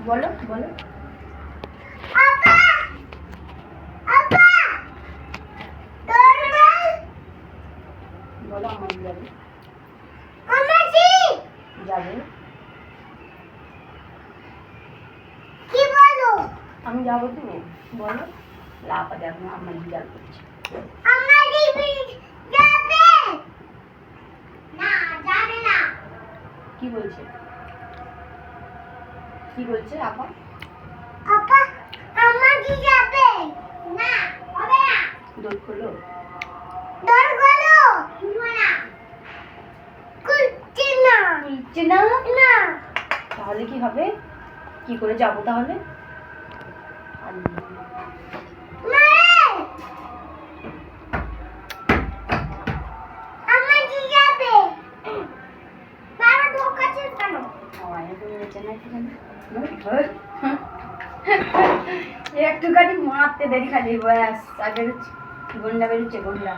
বলো বলো বলো আমার যাবে যাবে কি বলো? আমি যাবো তো বলো লাপা যাবো আমার বিড়াল করছে আমার দিবি যাবে না, যাবে না। কি বলছে কি বলছে আপা আপা আমার কি যাবে না, হবে না। দোল খোলো দর গলো খুলবো না, খুলছে না, খুলছে না না। তাহলে কি হবে কি করে যাবো তাহলে মারে আমার কি যাবে বাবা ঢোকাচ্ছিস কেন? একটুখানি মারতে দেরি খালি ব্যাস আগে গন্ডা বেরোচ্ছে গন্ডা